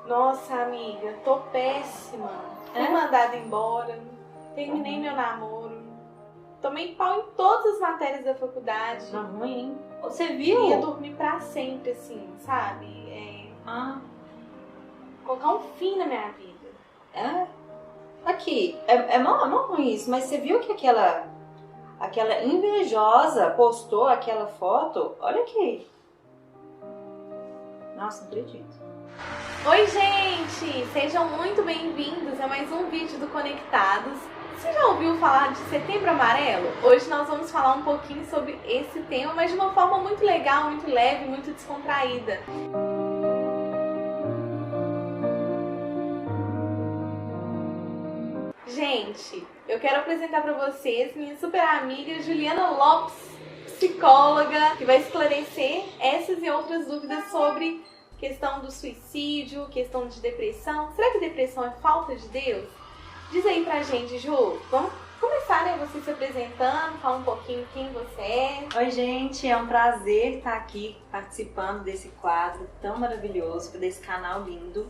Nossa, amiga, tô péssima. Fui mandada embora, terminei meu namoro, tomei pau em todas as matérias da faculdade. Não, ruim, hein? Você viu? Queria dormir pra sempre, assim, sabe? Colocar um fim na minha vida. Aqui, é mó ruim isso, mas você viu que aquela invejosa postou aquela foto? Olha aqui. Nossa, não acredito. Oi, gente! Sejam muito bem-vindos a mais um vídeo do Conectados. Você já ouviu falar de Setembro Amarelo? Hoje nós vamos falar um pouquinho sobre esse tema, mas de uma forma muito legal, muito leve, muito descontraída. Gente, eu quero apresentar para vocês minha super amiga Juliana Lopes, psicóloga, que vai esclarecer essas e outras dúvidas sobre questão do suicídio, questão de depressão. Será que depressão é falta de Deus? Diz aí pra gente, Ju. Vamos começar, né? Você se apresentando, fala um pouquinho quem você é. Oi, gente. É um prazer estar aqui participando desse quadro tão maravilhoso, desse canal lindo.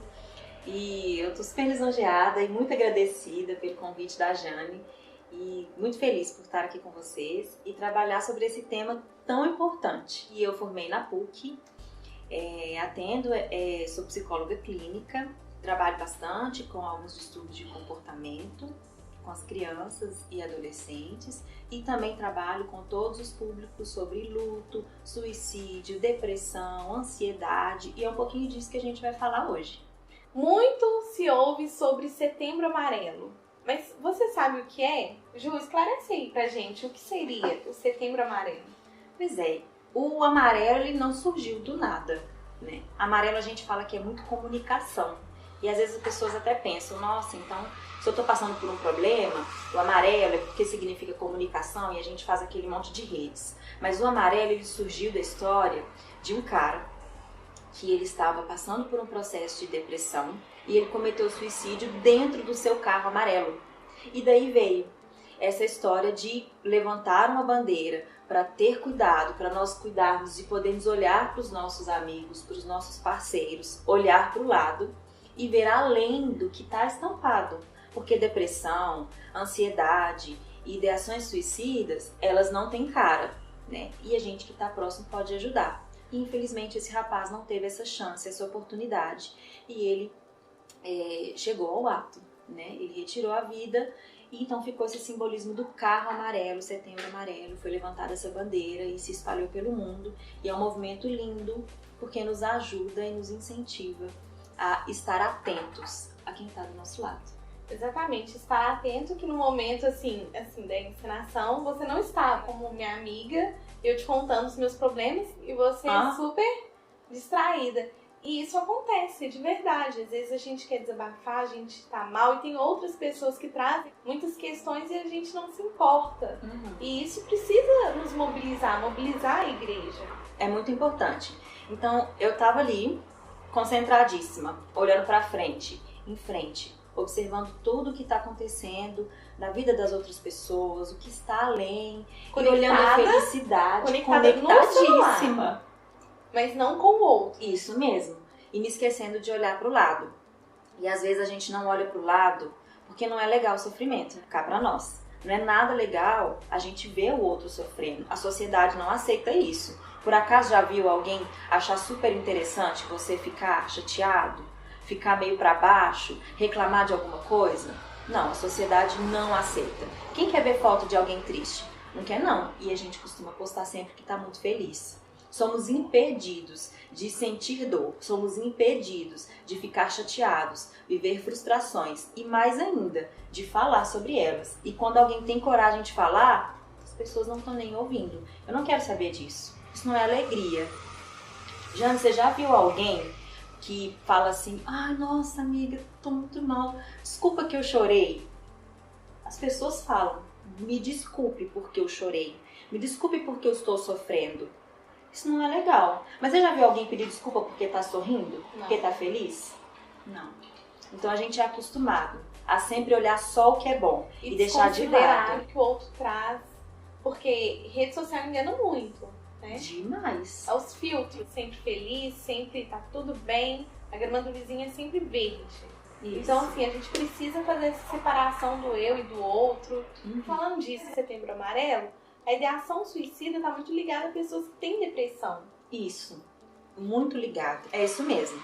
E eu tô super lisonjeada e muito agradecida pelo convite da Jane. E muito feliz por estar aqui com vocês e trabalhar sobre esse tema tão importante. E eu formei na PUC. Sou psicóloga clínica, trabalho bastante com alguns estudos de comportamento com as crianças e adolescentes e também trabalho com todos os públicos sobre luto, suicídio, depressão, ansiedade e é um pouquinho disso que a gente vai falar hoje. Muito se ouve sobre Setembro Amarelo, mas você sabe o que é? Ju, esclarece aí pra gente o que seria o Setembro Amarelo. Pois é. O amarelo ele não surgiu do nada, né? Amarelo a gente fala que é muito comunicação. E às vezes as pessoas até pensam, nossa, então se eu tô passando por um problema, o amarelo é porque significa comunicação e a gente faz aquele monte de redes. Mas o amarelo ele surgiu da história de um cara que ele estava passando por um processo de depressão e ele cometeu suicídio dentro do seu carro amarelo. E daí veio essa história de levantar uma bandeira para ter cuidado, para nós cuidarmos e podermos olhar para os nossos amigos, para os nossos parceiros, olhar para o lado e ver além do que está estampado. Porque depressão, ansiedade e ideações suicidas, elas não têm cara, né? E a gente que está próximo pode ajudar. E infelizmente esse rapaz não teve essa chance, essa oportunidade e ele chegou ao ato, né? Ele retirou a vida. E então ficou esse simbolismo do carro amarelo, Setembro Amarelo, foi levantada essa bandeira e se espalhou pelo mundo. E é um movimento lindo porque nos ajuda e nos incentiva a estar atentos a quem está do nosso lado. Exatamente, estar atento que no momento assim da encenação, você não está como minha amiga, eu te contando os meus problemas e você super distraída. E isso acontece, de verdade. Às vezes a gente quer desabafar, a gente tá mal e tem outras pessoas que trazem muitas questões e a gente não se importa. E isso precisa nos mobilizar a igreja. É muito importante. Então, eu tava ali, concentradíssima, olhando pra frente, em frente, observando tudo o que tá acontecendo na vida das outras pessoas, o que está além, e olhando a felicidade, conectadíssima. Mas não com o outro. Isso mesmo. E me esquecendo de olhar para o lado. E às vezes a gente não olha para o lado porque não é legal o sofrimento, cá para nós. Não é nada legal a gente ver o outro sofrendo. A sociedade não aceita isso. Por acaso já viu alguém achar super interessante você ficar chateado, ficar meio para baixo, reclamar de alguma coisa? Não, a sociedade não aceita. Quem quer ver foto de alguém triste? Não quer não. E a gente costuma postar sempre que está muito feliz. Somos impedidos de sentir dor, somos impedidos de ficar chateados, viver frustrações e mais ainda, de falar sobre elas. E quando alguém tem coragem de falar, as pessoas não estão nem ouvindo. Eu não quero saber disso. Isso não é alegria. Jane, você já viu alguém que fala assim, ai, nossa amiga, tô muito mal, desculpa que eu chorei? As pessoas falam, me desculpe porque eu chorei, me desculpe porque eu estou sofrendo. Isso não é legal. Mas você já viu alguém pedir desculpa porque tá sorrindo? Não. Porque tá feliz? Não. Então a gente é acostumado a sempre olhar só o que é bom e deixar de lado o que o outro traz. Porque rede social engana muito, né? Demais. Os filtros, sempre feliz, sempre tá tudo bem. a grama do vizinho é sempre verde. Isso. Então, assim, a gente precisa fazer essa separação do eu e do outro. Falando disso, Setembro Amarelo, a ideação suicida está muito ligada a pessoas que têm depressão. Isso, muito ligado. É isso mesmo.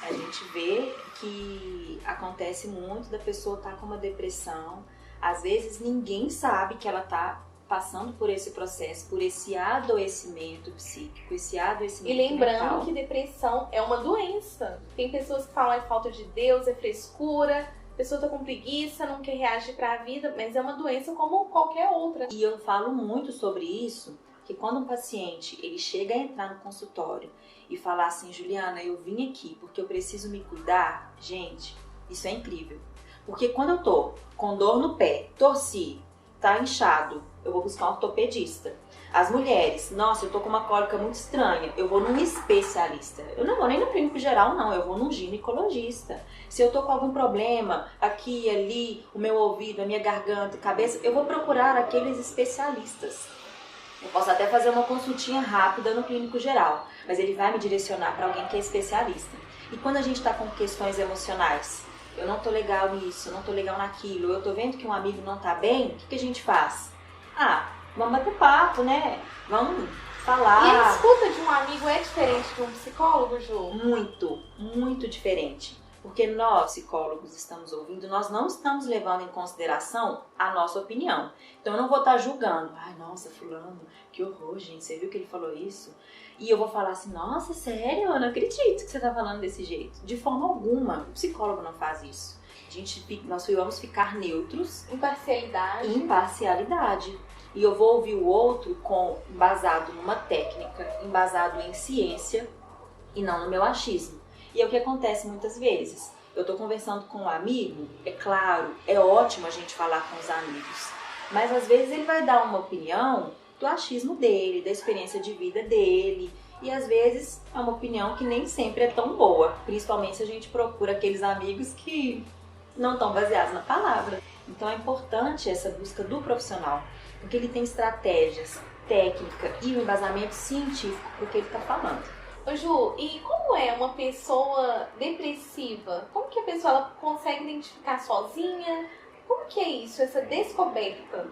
A gente vê que acontece muito da pessoa estar com uma depressão. Às vezes ninguém sabe que ela está passando por esse processo, por esse adoecimento psíquico, esse adoecimento mental. E lembrando mental. que depressão é uma doença. Tem pessoas que falam é falta de Deus, é frescura, a pessoa tá com preguiça, não quer reagir para a vida, mas é uma doença como qualquer outra. E eu falo muito sobre isso, que quando um paciente ele chega a entrar no consultório e falar assim, Juliana, eu vim aqui porque eu preciso me cuidar, gente, isso é incrível. Porque quando eu tô com dor no pé, torci, tá inchado, eu vou buscar um ortopedista. As mulheres, nossa, eu tô com uma cólica muito estranha, eu vou num especialista. Eu não vou nem no clínico geral, não, eu vou num ginecologista. Se eu tô com algum problema aqui, ali, o meu ouvido, a minha garganta, cabeça, eu vou procurar aqueles especialistas. Eu posso até fazer uma consultinha rápida no clínico geral, mas ele vai me direcionar para alguém que é especialista. E quando a gente tá com questões emocionais, eu não tô legal nisso, eu não tô legal naquilo, eu tô vendo que um amigo não tá bem, o que a gente faz? Vamos bater papo, né? Vamos falar. E a escuta de um amigo é diferente de um psicólogo, Ju? Muito, muito diferente. Porque nós, psicólogos, estamos ouvindo, nós não estamos levando em consideração a nossa opinião. Então eu não vou estar julgando. Ai, nossa, fulano, que horror, gente, você viu que ele falou isso? E eu vou falar assim, nossa, sério, eu não acredito que você está falando desse jeito. De forma alguma, o psicólogo não faz isso. Nós vamos ficar neutros. Imparcialidade. E eu vou ouvir o outro embasado numa técnica, embasado em ciência e não no meu achismo. E é o que acontece muitas vezes. Eu tô conversando com um amigo, é claro, é ótimo a gente falar com os amigos, mas às vezes ele vai dar uma opinião do achismo dele, da experiência de vida dele, e às vezes é uma opinião que nem sempre é tão boa, principalmente se a gente procura aqueles amigos que não estão baseados na palavra. Então é importante essa busca do profissional, porque ele tem estratégias, técnica e um embasamento científico pro que ele está falando. Ô Ju, e como é uma pessoa depressiva? Como que a pessoa ela consegue identificar sozinha? Como que é isso, essa descoberta?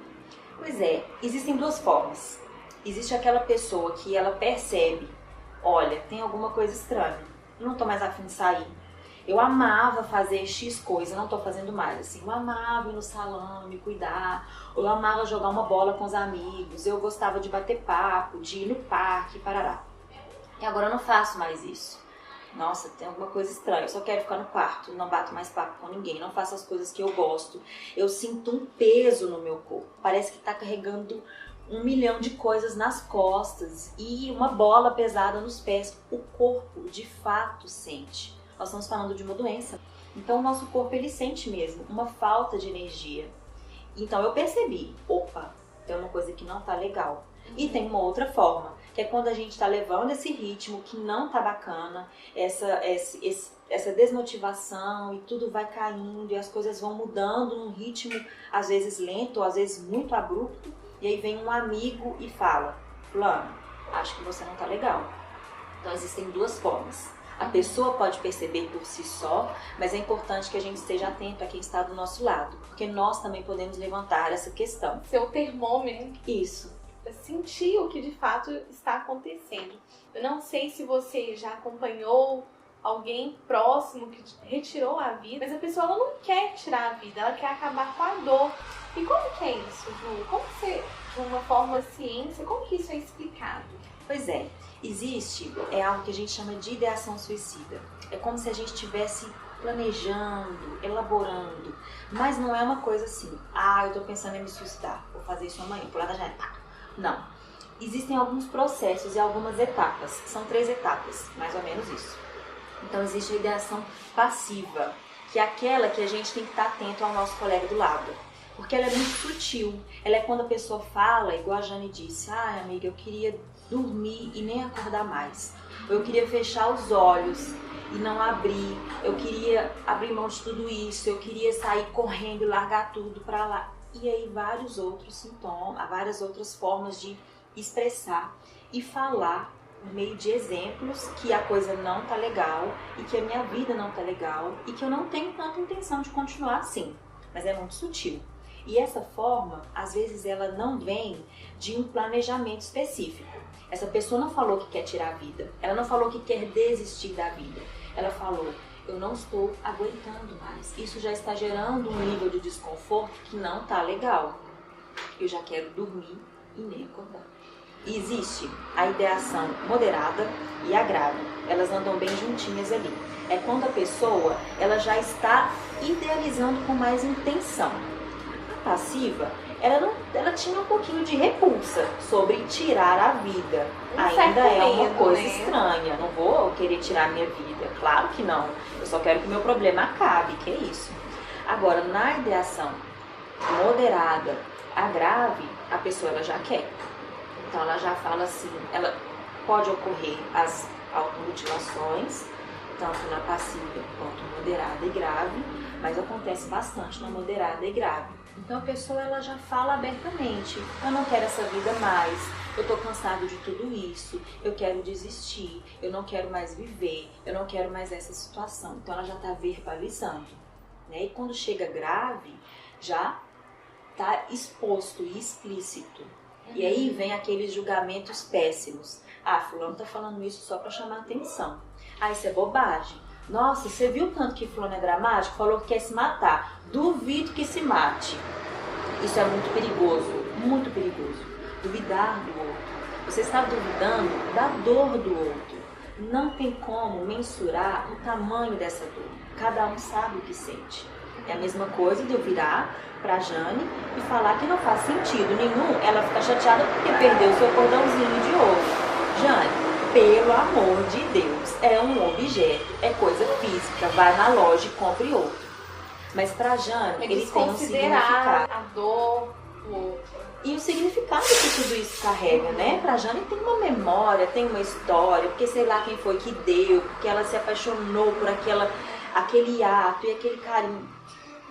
Pois é, existem duas formas. Existe aquela pessoa que ela percebe, olha, tem alguma coisa estranha, eu não tô mais afim de sair. Eu amava fazer X coisa, não tô fazendo mais. Assim, eu amava ir no salão, me cuidar, eu amava jogar uma bola com os amigos, eu gostava de bater papo, de ir no parque, parará. E agora eu não faço mais isso. Nossa, tem alguma coisa estranha. Eu só quero ficar no quarto, não bato mais papo com ninguém, não faço as coisas que eu gosto. Eu sinto um peso no meu corpo. Parece que tá carregando 1 milhão de coisas nas costas e uma bola pesada nos pés. O corpo, de fato, sente. Nós estamos falando de uma doença. Então o nosso corpo, ele sente mesmo uma falta de energia. Então eu percebi, opa, tem uma coisa que não tá legal. E tem uma outra forma, que é quando a gente está levando esse ritmo que não tá bacana, essa desmotivação e tudo vai caindo e as coisas vão mudando num ritmo às vezes lento, às vezes muito abrupto, e aí vem um amigo e fala, fulano, acho que você não tá legal. Então existem duas formas. A pessoa pode perceber por si só, mas é importante que a gente esteja atento a quem está do nosso lado, porque nós também podemos levantar essa questão. Seu termômetro. Isso. Sentir o que de fato está acontecendo. Eu não sei se você já acompanhou alguém próximo que retirou a vida, mas a pessoa ela não quer tirar a vida, ela quer acabar com a dor. E como que é isso, Ju? Como você, de uma forma ciência, como que isso é explicado? Pois é, existe algo que a gente chama de ideação suicida. É como se a gente estivesse planejando, elaborando, mas não é uma coisa assim, eu tô pensando em me suicidar, vou fazer isso amanhã, pular da janela. Não. Existem alguns processos e algumas etapas. São 3 etapas, mais ou menos isso. Então existe a ideação passiva, que é aquela que a gente tem que estar atento ao nosso colega do lado. Porque ela é muito sutil. Ela é quando a pessoa fala, igual a Jane disse, amiga, eu queria dormir e nem acordar mais. Ou eu queria fechar os olhos e não abrir. Eu queria abrir mão de tudo isso. Eu queria sair correndo e largar tudo pra lá. E aí vários outros sintomas, várias outras formas de expressar e falar por meio de exemplos que a coisa não tá legal e que a minha vida não tá legal e que eu não tenho tanta intenção de continuar assim. Mas é muito sutil. E essa forma, às vezes, ela não vem de um planejamento específico. Essa pessoa não falou que quer tirar a vida. Ela não falou que quer desistir da vida. Ela falou, eu não estou aguentando mais. Isso já está gerando um nível de desconforto que não tá legal. Eu já quero dormir e nem acordar. E existe a ideação moderada e a grave. Elas andam bem juntinhas ali. É quando a pessoa ela já está idealizando com mais intenção. A passiva, ela tinha um pouquinho de repulsa sobre tirar a vida. Ainda é uma coisa estranha. Não vou querer tirar a minha vida. Claro que não. Eu só quero que o meu problema acabe, que é isso. Agora, na ideação moderada, a grave, a pessoa ela já quer. Então ela já fala assim, ela pode ocorrer as automutilações, tanto na passiva quanto moderada e grave, mas acontece bastante na moderada e grave. Então a pessoa ela já fala abertamente, eu não quero essa vida mais, eu tô cansado de tudo isso, eu quero desistir, eu não quero mais viver, eu não quero mais essa situação. Então ela já tá verbalizando, né? E quando chega grave, já tá exposto e explícito. E aí vem aqueles julgamentos péssimos. Ah, fulano tá falando isso só pra chamar atenção. Ah, isso é bobagem. Nossa, você viu tanto que fulano é dramático? Falou que quer se matar. Duvido que se mate. Isso é muito perigoso, muito perigoso. Duvidar do outro. Você está duvidando da dor do outro. Não tem como mensurar o tamanho dessa dor. Cada um sabe o que sente. É a mesma coisa de eu virar pra Jane e falar que não faz sentido nenhum ela ficar chateada porque perdeu o seu cordãozinho de ouro. Jane, pelo amor de Deus, é um objeto, é coisa física, vai na loja e compre outro. Mas pra Jane, ele tem um significado. A dor do outro. E o significado que tudo isso carrega, né? Pra Jane tem uma memória, tem uma história, porque sei lá quem foi que deu, porque ela se apaixonou por aquele ato e aquele carinho.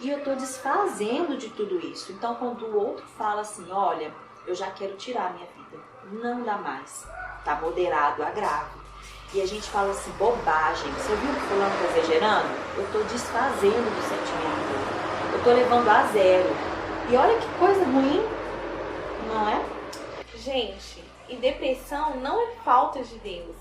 E eu tô desfazendo de tudo isso. Então, quando o outro fala assim, olha, eu já quero tirar a minha vida, não dá mais. Tá moderado a grave. E a gente fala assim, bobagem. Você viu que fulano tá exagerando? Eu tô desfazendo do sentimento. Eu tô levando a zero. E olha que coisa ruim, não é? Gente, e depressão não é falta de Deus.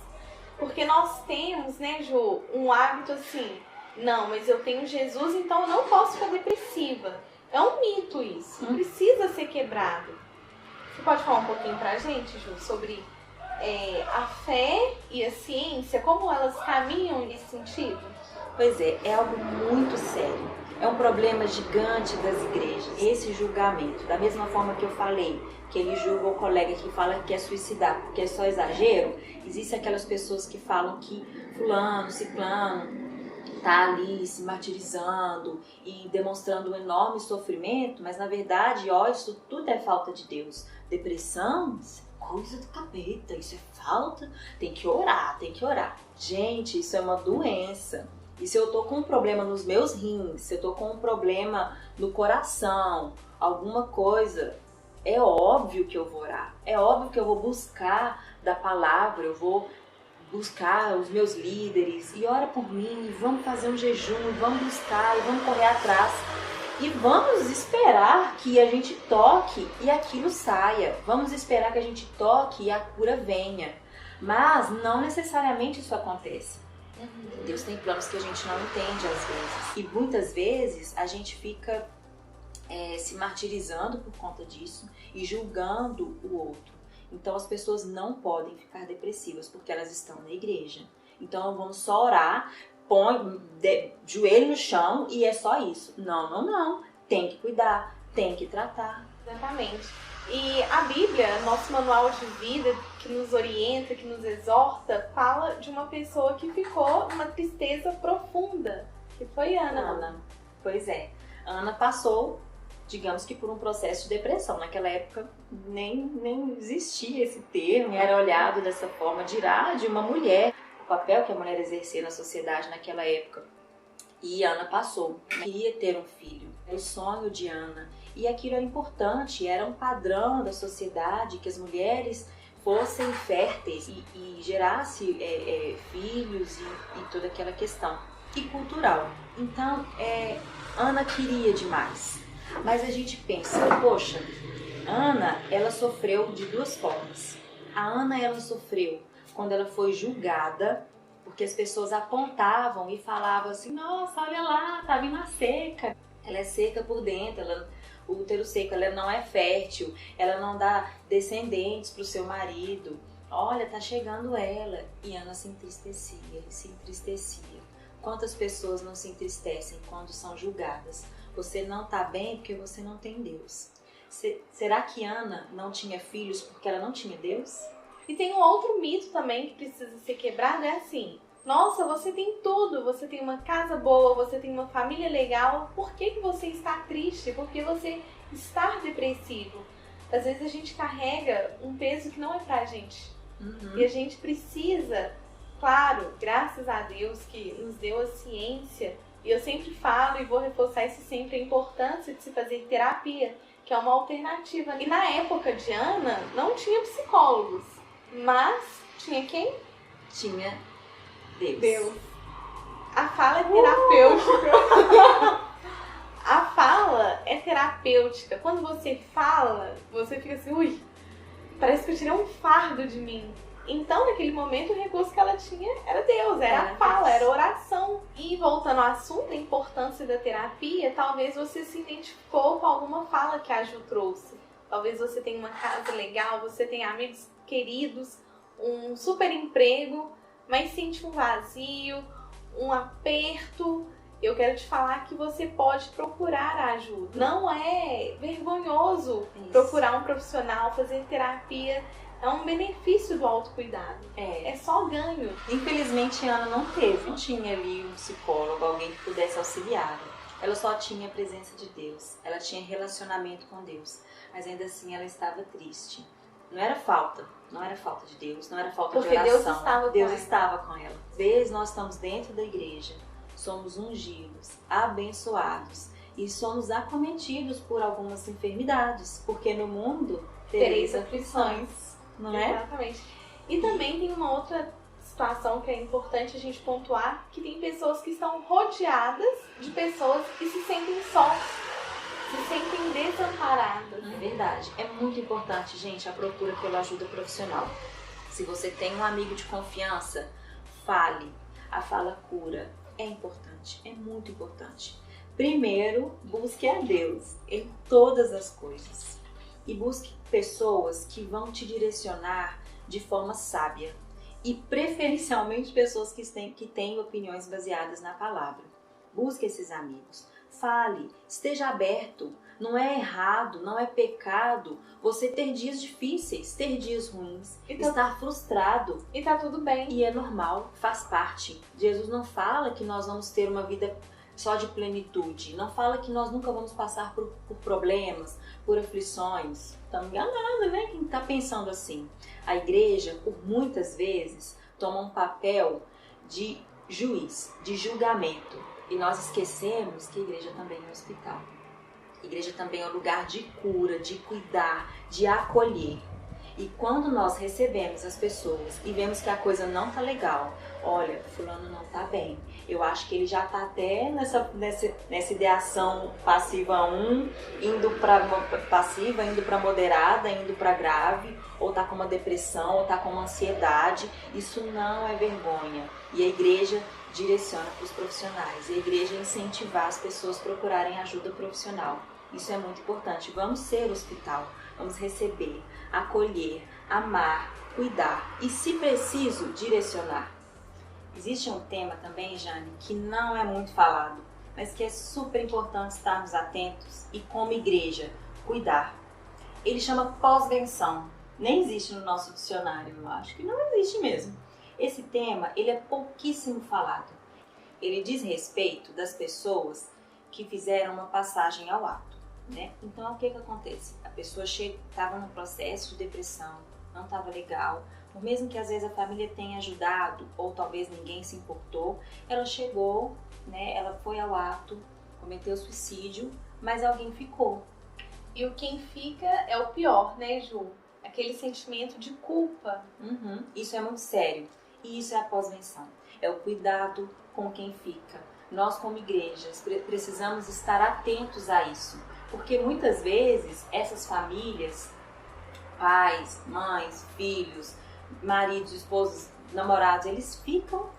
Porque nós temos, né, Ju, um hábito assim... Não, mas eu tenho Jesus, então eu não posso ficar depressiva. É um mito isso. Precisa ser quebrado. Você pode falar um pouquinho pra gente, Ju, sobre a fé e a ciência, como elas caminham nesse sentido? Pois é algo muito sério. É um problema gigante das igrejas, esse julgamento. Da mesma forma que eu falei, que ele julga o colega que fala que quer suicidar porque é só exagero, existem aquelas pessoas que falam que fulano, ciclano... tá ali se martirizando e demonstrando um enorme sofrimento, mas na verdade, ó, isso tudo é falta de Deus. Depressão, isso é coisa do capeta, isso é falta, tem que orar, tem que orar. Gente, isso é uma doença. E se eu tô com um problema nos meus rins, se eu tô com um problema no coração, alguma coisa, é óbvio que eu vou orar. É óbvio que eu vou buscar da palavra, eu vou buscar os meus líderes e ora por mim, vamos fazer um jejum, vamos buscar e vamos correr atrás e vamos esperar que a gente toque e aquilo saia, vamos esperar que a gente toque e a cura venha, mas não necessariamente isso acontece. Deus tem planos que a gente não entende às vezes e muitas vezes a gente fica se martirizando por conta disso e julgando o outro. Então as pessoas não podem ficar depressivas porque elas estão na igreja. Então vamos só orar, põe joelho no chão e é só isso. Não. Tem que cuidar, tem que tratar. Exatamente. E a Bíblia, nosso manual de vida, que nos orienta, que nos exorta, fala de uma pessoa que ficou numa tristeza profunda, que foi Ana. Pois é. Ana passou, digamos que por um processo de depressão. Naquela época nem existia esse termo, era olhado dessa forma, dirá de uma mulher, o papel que a mulher exercia na sociedade naquela época. E Ana passou, queria ter um filho, era o sonho de Ana. E aquilo era importante, era um padrão da sociedade que as mulheres fossem férteis e gerasse filhos e toda aquela questão. E cultural. Então, Ana queria demais. Mas a gente pensa, poxa, Ana, ela sofreu de duas formas. A Ana, ela sofreu quando ela foi julgada, porque as pessoas apontavam e falavam assim, nossa, olha lá, tá vindo a seca. Ela é seca por dentro, o útero seco, ela não é fértil, ela não dá descendentes para o seu marido. Olha, tá chegando ela. E Ana se entristecia. Quantas pessoas não se entristecem quando são julgadas? Você não tá bem porque você não tem Deus. Será que Ana não tinha filhos porque ela não tinha Deus? E tem um outro mito também que precisa ser quebrado, é assim, nossa, você tem tudo, você tem uma casa boa, você tem uma família legal, por que você está triste? Por que você está depressivo? Às vezes a gente carrega um peso que não é pra gente. E a gente precisa, claro, graças a Deus que nos deu a ciência, e eu sempre falo e vou reforçar isso sempre, a importância de se fazer terapia, que é uma alternativa. E na época de Ana, não tinha psicólogos, mas tinha quem? Tinha Deus. Deus. A fala é terapêutica. A fala é terapêutica. Quando você fala, você fica assim, ui, parece que eu tirei um fardo de mim. Então, naquele momento, o recurso que ela tinha era Deus, era a fala, era a oração. E voltando ao assunto, a importância da terapia, talvez você se identificou com alguma fala que a Ju trouxe. Talvez você tenha uma casa legal, você tenha amigos queridos, um super emprego, mas sente um vazio, um aperto. Eu quero te falar que você pode procurar ajuda. Não é vergonhoso procurar um profissional, fazer terapia. É um benefício do autocuidado. É só ganho. Infelizmente, Ana não tinha ali um psicólogo, alguém que pudesse auxiliar. Ela só tinha a presença de Deus. Ela tinha relacionamento com Deus. Mas ainda assim, ela estava triste. Não era falta de Deus, não era falta de oração. Deus estava com ela. Às vezes nós estamos dentro da igreja, somos ungidos, abençoados e somos acometidos por algumas enfermidades, porque no mundo tereis aflições, não é? Exatamente. E também tem uma outra situação que é importante a gente pontuar, que tem pessoas que estão rodeadas de pessoas que se sentem só, se sentem desamparadas. É verdade. É muito importante, gente, a procura pela ajuda profissional. Se você tem um amigo de confiança, fale. A fala cura. É importante, é muito importante. Primeiro, busque a Deus em todas as coisas. E busque pessoas que vão te direcionar de forma sábia. E preferencialmente pessoas que têm opiniões baseadas na palavra. Busque esses amigos. Fale, esteja aberto. Não é errado, não é pecado você ter dias difíceis, ter dias ruins, estar frustrado. E tá tudo bem. E é normal, faz parte. Jesus não fala que nós vamos ter uma vida só de plenitude. Não fala que nós nunca vamos passar por problemas, por aflições. Estamos enganados, né? Quem está pensando assim. A igreja, por muitas vezes, toma um papel de juiz, de julgamento. E nós esquecemos que a igreja também é um hospital. A igreja também é um lugar de cura, de cuidar, de acolher. E quando nós recebemos as pessoas e vemos que a coisa não tá legal, olha, fulano não tá bem, eu acho que ele já tá até nessa ideação passiva 1, indo para passiva, indo para moderada, indo para grave, ou tá com uma depressão, ou tá com uma ansiedade, isso não é vergonha. E a igreja direciona para os profissionais, e a igreja incentivar as pessoas a procurarem ajuda profissional. Isso é muito importante. Vamos ser hospital, vamos receber, acolher, amar, cuidar e, se preciso, direcionar. Existe um tema também, Jane, que não é muito falado, mas que é super importante estarmos atentos e, como igreja, cuidar. Ele chama pós-venção. Nem existe no nosso dicionário, eu acho que não existe mesmo. Esse tema, ele é pouquíssimo falado. Ele diz respeito das pessoas que fizeram uma passagem ao ato, né? Então, o que acontece? A pessoa estava no processo de depressão, não estava legal, por mesmo que às vezes a família tenha ajudado, ou talvez ninguém se importou, ela chegou, né? Ela foi ao ato, cometeu suicídio, mas alguém ficou. E o quem fica é o pior, né, Ju? aquele sentimento de culpa. Isso é muito sério. E isso é a pós-venção. É o cuidado com quem fica. Nós, como igrejas, precisamos estar atentos a isso. Porque muitas vezes essas famílias, pais, mães, filhos, maridos, esposos, namorados, eles ficam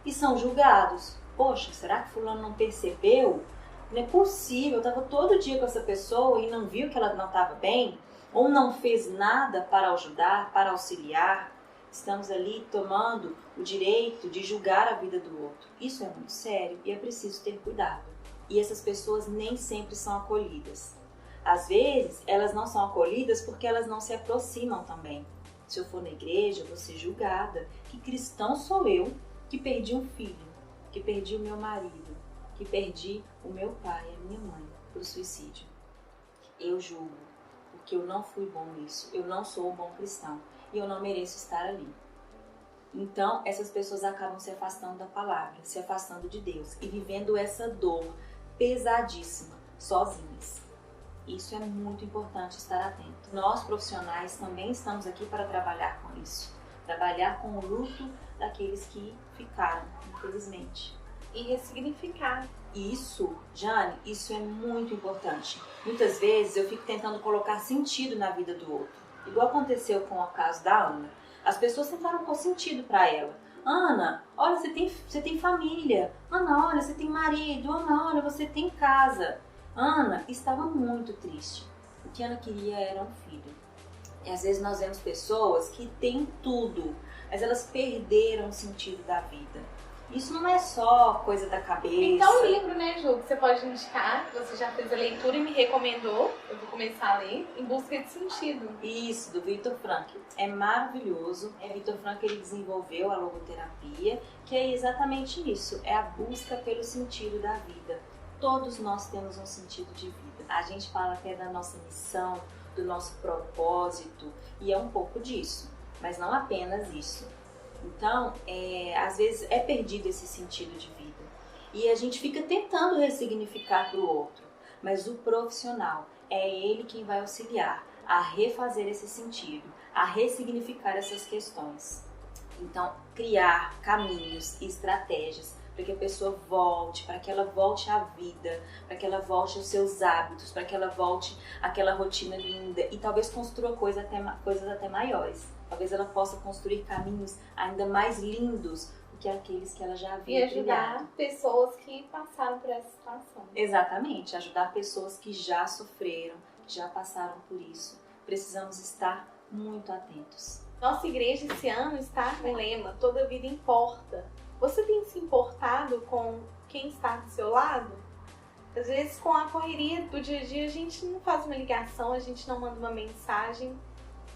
e são julgados. Poxa, será que fulano não percebeu? Não é possível, eu estava todo dia com essa pessoa e não viu que ela não estava bem? Ou não fez nada para ajudar, para auxiliar? Estamos ali tomando o direito de julgar a vida do outro. Isso é muito sério e é preciso ter cuidado. E essas pessoas nem sempre são acolhidas. Às vezes, elas não são acolhidas porque elas não se aproximam também. Se eu for na igreja, eu vou ser julgada. Que cristão sou eu que perdi um filho, que perdi o meu marido, que perdi o meu pai e a minha mãe por suicídio? Eu julgo, porque eu não fui bom nisso, eu não sou um bom cristão e eu não mereço estar ali. Então, essas pessoas acabam se afastando da palavra, se afastando de Deus e vivendo essa dor pesadíssima, sozinhas. Isso é muito importante estar atento. Nós, profissionais, também estamos aqui para trabalhar com isso. Trabalhar com o luto daqueles que ficaram, infelizmente. E ressignificar. Isso, Jane, isso é muito importante. Muitas vezes eu fico tentando colocar sentido na vida do outro. Igual aconteceu com o caso da Ana. As pessoas tentaram pôr sentido para ela. Ana, olha, você tem família. Ana, olha, você tem marido. Ana, olha, você tem casa. Ana estava muito triste. O que Ana queria era um filho. E às vezes nós vemos pessoas que têm tudo, mas elas perderam o sentido da vida. Isso não é só coisa da cabeça. Então, um livro, né, Ju, que você pode indicar, você já fez a leitura e me recomendou, eu vou começar a ler, Em Busca de Sentido. Isso, do Viktor Frankl. É maravilhoso. Viktor Frankl, ele desenvolveu a logoterapia, que é exatamente isso, é a busca pelo sentido da vida. Todos nós temos um sentido de vida. A gente fala até da nossa missão, do nosso propósito, e é um pouco disso, mas não apenas isso. Então, às vezes é perdido esse sentido de vida. E a gente fica tentando ressignificar para o outro. Mas o profissional é ele quem vai auxiliar a refazer esse sentido, a ressignificar essas questões. Então, criar caminhos e estratégias para que a pessoa volte, para que ela volte à vida, para que ela volte aos seus hábitos, para que ela volte àquela rotina linda e talvez construa coisas até maiores. Talvez ela possa construir caminhos ainda mais lindos do que aqueles que ela já havia E ajudar trilhado. pessoas que passaram por essa situação. Exatamente, ajudar pessoas que já sofreram, que já passaram por isso. Precisamos estar muito atentos. Nossa igreja esse ano está com o lema Toda Vida Importa. Você tem se importado com quem está do seu lado? Às vezes, com a correria do dia a dia, a gente não faz uma ligação, a gente não manda uma mensagem.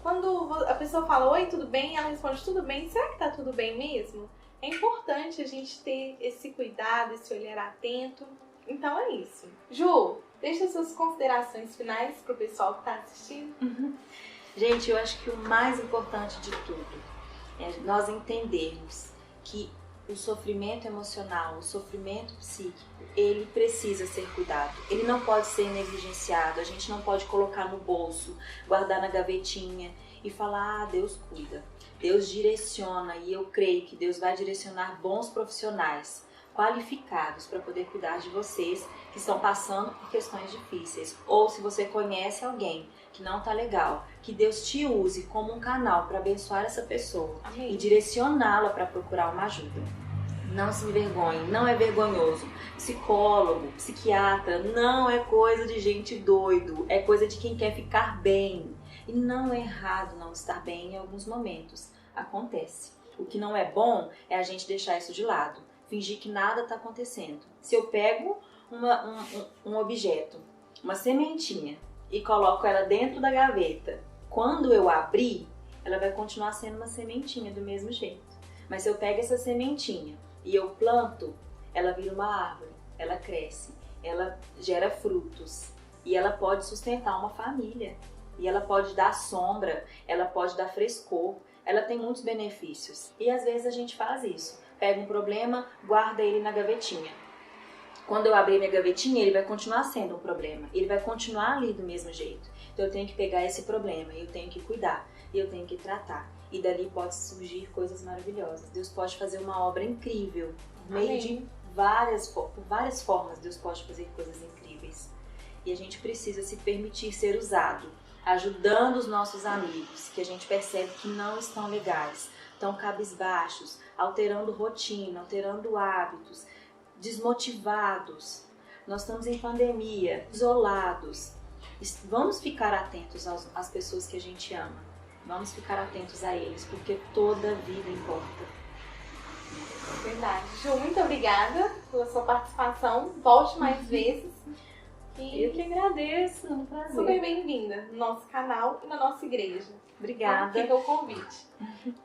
Quando a pessoa fala, oi, tudo bem? Ela responde, tudo bem? Será que tá tudo bem mesmo? É importante a gente ter esse cuidado, esse olhar atento. Então é isso. Ju, deixa suas considerações finais pro pessoal que tá assistindo. Gente, eu acho que o mais importante de tudo é nós entendermos que o sofrimento emocional, o sofrimento psíquico, ele precisa ser cuidado. Ele não pode ser negligenciado, a gente não pode colocar no bolso, guardar na gavetinha e falar, Deus cuida. Deus direciona e eu creio que Deus vai direcionar bons profissionais, qualificados para poder cuidar de vocês que estão passando por questões difíceis. Ou se você conhece alguém que não está legal, que Deus te use como um canal para abençoar essa pessoa. Amém. E direcioná-la para procurar uma ajuda. Não se envergonhe, não é vergonhoso. Psicólogo, psiquiatra, não é coisa de gente doido, é coisa de quem quer ficar bem. E não é errado não estar bem em alguns momentos, acontece. O que não é bom é a gente deixar isso de lado, fingir que nada está acontecendo. Se eu pego um objeto, uma sementinha, e coloco ela dentro da gaveta, quando eu abrir, ela vai continuar sendo uma sementinha do mesmo jeito. Mas se eu pego essa sementinha e eu planto, ela vira uma árvore, ela cresce, ela gera frutos e ela pode sustentar uma família. E ela pode dar sombra, ela pode dar frescor, ela tem muitos benefícios. E às vezes a gente faz isso, pega um problema, guarda ele na gavetinha. Quando eu abrir minha gavetinha, ele vai continuar sendo um problema, ele vai continuar ali do mesmo jeito. Então eu tenho que pegar esse problema e eu tenho que cuidar. e eu tenho que tratar. E dali pode surgir coisas maravilhosas. Deus pode fazer uma obra incrível. Por meio de por várias formas, Deus pode fazer coisas incríveis. E a gente precisa se permitir ser usado, ajudando os nossos amigos, que a gente percebe que não estão legais, estão cabisbaixos, alterando rotina, alterando hábitos, desmotivados. Nós estamos em pandemia, isolados. Vamos ficar atentos às pessoas que a gente ama. Vamos ficar atentos a eles, porque toda vida importa. Verdade. Ju, muito obrigada pela sua participação. Volte mais vezes. E eu que agradeço, é um prazer. Super bem-vinda no nosso canal e na nossa igreja. Obrigada. Então, fica o convite.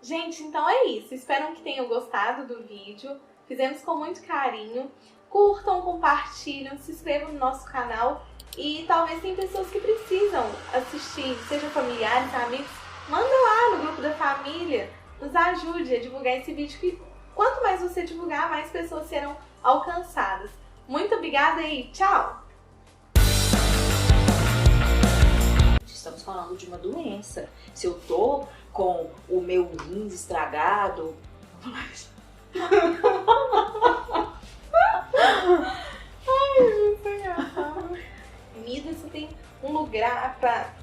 Gente, então é isso. Espero que tenham gostado do vídeo. Fizemos com muito carinho. Curtam, compartilham, se inscrevam no nosso canal. E talvez tem pessoas que precisam assistir, seja familiares, amigos. Manda lá no grupo da família. Nos ajude a divulgar esse vídeo, que quanto mais você divulgar, mais pessoas serão alcançadas. Muito obrigada e tchau! Estamos falando de uma doença. Se eu tô com o meu rim estragado... Ai, meu Senhor. Comida, você tem um lugar pra...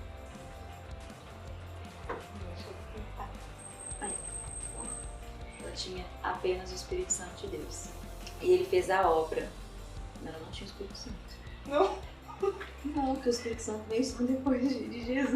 Ela tinha apenas o Espírito Santo de Deus. E ele fez a obra. Ela não tinha o Espírito Santo. Não? Não, porque o Espírito Santo veio só depois de Jesus.